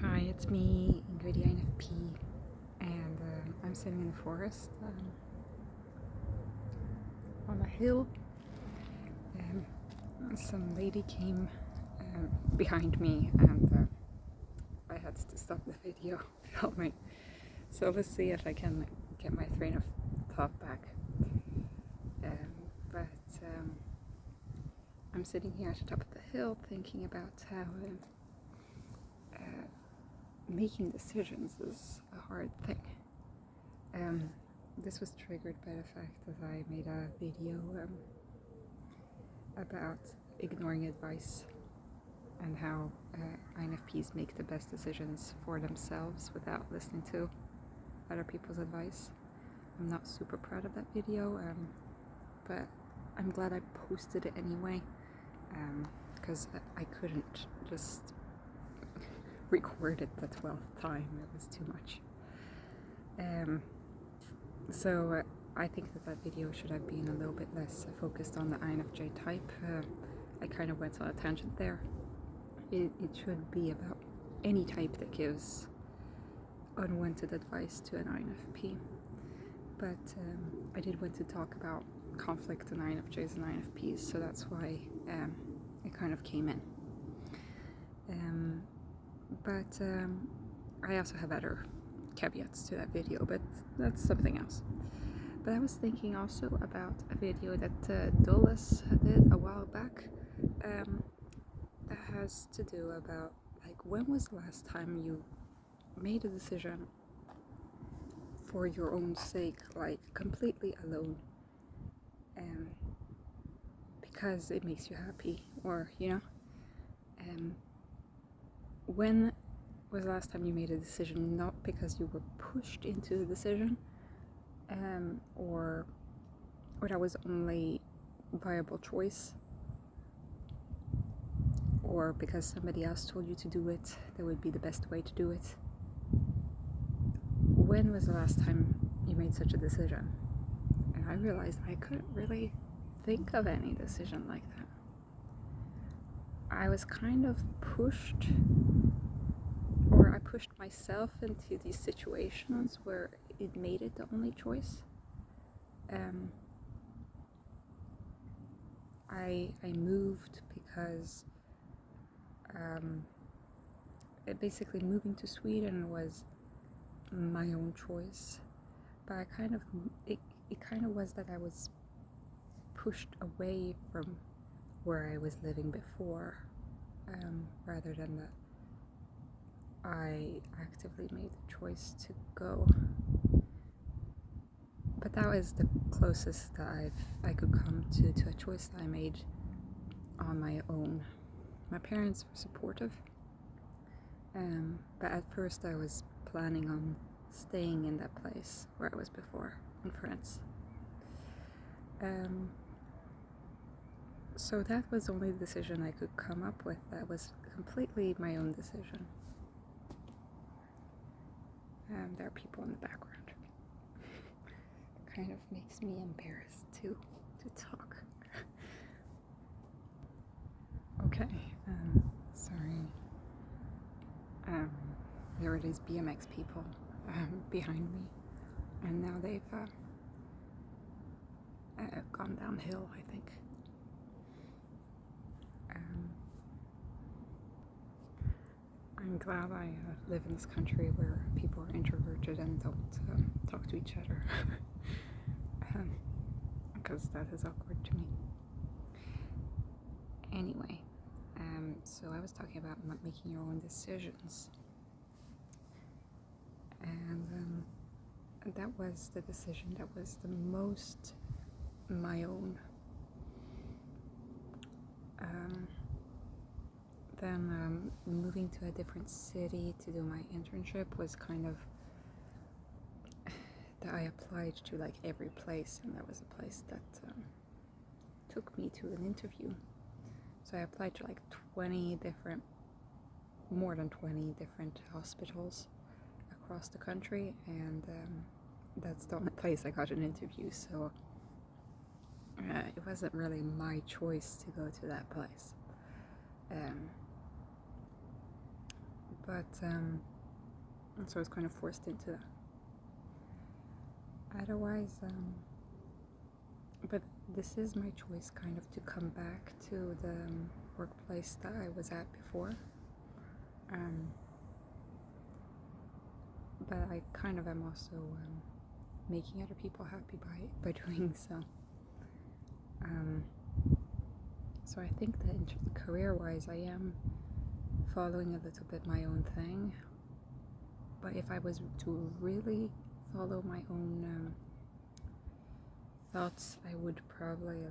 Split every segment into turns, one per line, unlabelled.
Hi, it's me, Ingrid, INFP, and I'm sitting in the forest on a hill. Some lady came behind me, and I had to stop the video filming. So let's see if I can get my train of thought back. But I'm sitting here at the top of the hill thinking about how making decisions is a hard thing. This was triggered by the fact that I made a video about ignoring advice and how INFPs make the best decisions for themselves without listening to other people's advice. I'm not super proud of that video, but I'm glad I posted it anyway, because I couldn't just record it the 12th time. It was too much. So I think that video should have been a little bit less focused on the INFJ type. I kind of went on a tangent there. It should be about any type that gives unwanted advice to an INFP. But I did want to talk about conflict in INFJs and INFPs, so that's why it kind of came in. But I also have other caveats to that video, but that's something else. But I was thinking also about a video that Dulles did a while back that has to do about, like, when was the last time you made a decision for your own sake, like completely alone, because it makes you happy, or when was the last time you made a decision not because you were pushed into the decision, or that was only viable choice, or because somebody else told you to do it, that would be the best way to do it. When was the last time you made such a decision? And I realized I couldn't really think of any decision like that. I was kind of pushed, or I pushed myself into these situations where it made it the only choice. I moved because basically moving to Sweden was my own choice, but it kind of was that I was pushed away from where I was living before, rather than that I actively made the choice to go. But that was the closest that I could come to a choice that I made on my own. My parents were supportive, but at first I was planning on staying in that place where I was before, in France. So that was the only decision I could come up with that was completely my own decision. There are people in the background. It kind of makes me embarrassed to talk. Okay, sorry. There are these BMX people behind me, and now they've gone downhill, I think. I'm glad I live in this country where people are introverted and don't talk to each other, because that is awkward to me. Anyway, so I was talking about not making your own decisions, and that was the decision that was the most my own. Then moving to a different city to do my internship was kind of that I applied to like every place, and that was a place that took me to an interview. So I applied to like more than 20 different hospitals across the country, and that's the only place I got an interview, so it wasn't really my choice to go to that place. but so I was kind of forced into that. Otherwise, but this is my choice, kind of, to come back to the workplace that I was at before. But I kind of am also making other people happy by doing so. So I think that career-wise, I am following a little bit my own thing. But if I was to really follow my own thoughts, I would probably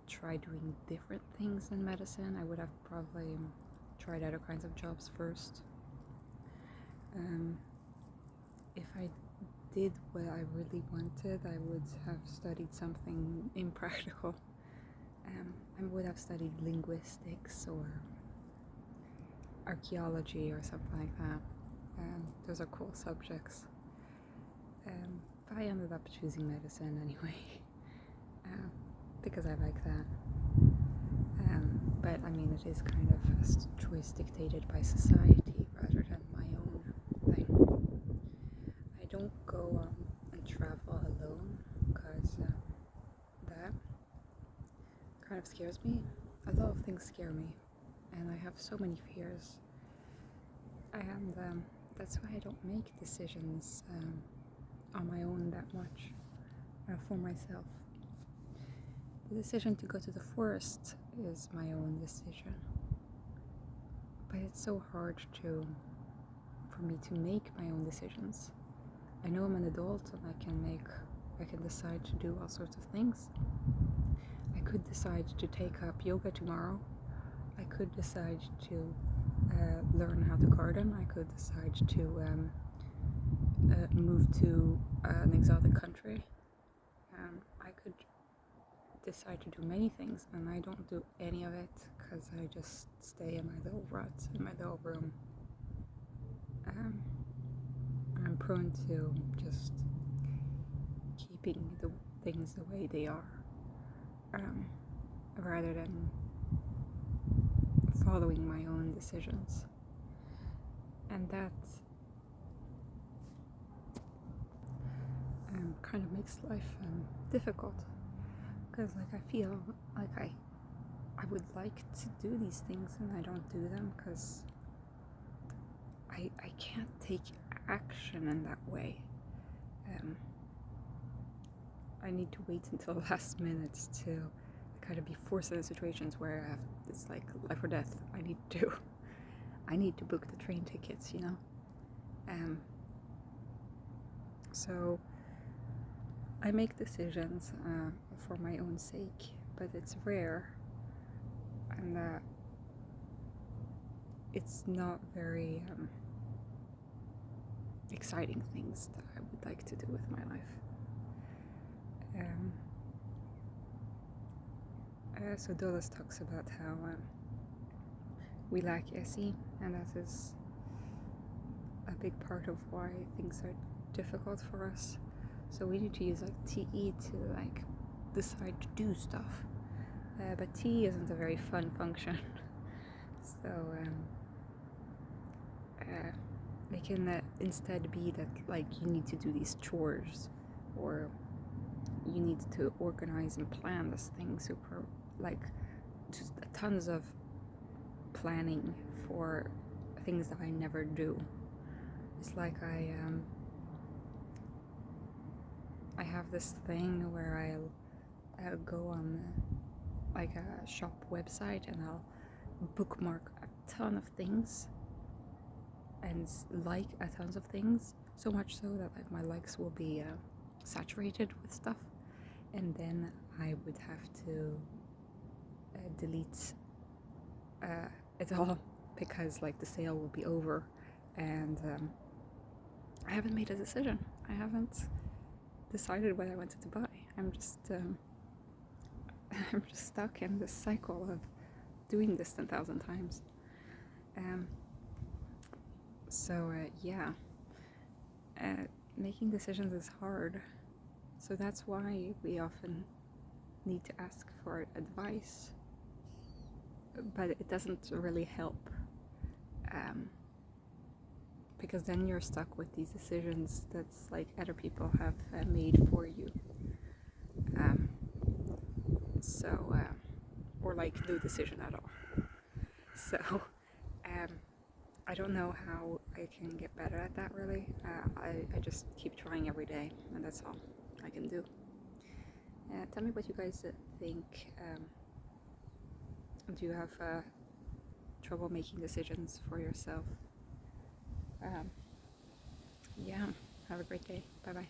try doing different things in medicine. I would have probably tried other kinds of jobs first. If I did what I really wanted, I would have studied something impractical. I would have studied linguistics or archaeology or something like that. Those are cool subjects. But I ended up choosing medicine anyway, because I like that. But I mean, it is kind of a choice dictated by society rather than my own thing. I don't go and travel alone because that kind of scares me. A lot of things scare me, and I have so many fears. And that's why I don't make decisions on my own that much for myself. The decision to go to the forest is my own decision, but it's so hard for me to make my own decisions. I know I'm an adult and I can decide to do all sorts of things. I could decide to take up yoga tomorrow. I could decide to learn how to garden. I could decide to move to an exotic country. I could decide to do many things, and I don't do any of it because I just stay in my little rut, in my little room. I'm prone to just keeping the things the way they are, rather than following my own decisions. And that kind of makes life difficult, because I feel like I would like to do these things and I don't do them because I can't take action in that way. I need to wait until the last minute to kind of be forced into situations where it's like life or death. I need to book the train tickets, you know. So I make decisions for my own sake, but it's rare, and it's not very exciting things that I would like to do with my life. So Dulles talks about how we lack SE, and that is a big part of why things are difficult for us. So we need to use TE to decide to do stuff, but T isn't a very fun function. So it can instead be that you need to do these chores, or you need to organize and plan this thing super, just tons of planning for things that I never do. It's like I have this thing where I'll go on a shop website and I'll bookmark a ton of things and like a tons of things, so much so that my likes will be saturated with stuff, and then I would have to delete it all because the sale will be over, and I haven't made a decision. I haven't decided what I wanted to buy. I'm just stuck in this cycle of doing this 10,000 times. Making decisions is hard. So that's why we often need to ask for advice. But it doesn't really help. because then you're stuck with these decisions that's like other people have made for you. Or like no decision at all. So I don't know how I can get better at that really. I just keep trying every day, and that's all I can do. Tell me what you guys think. Do you have trouble making decisions for yourself? Yeah, have a great day. Bye bye.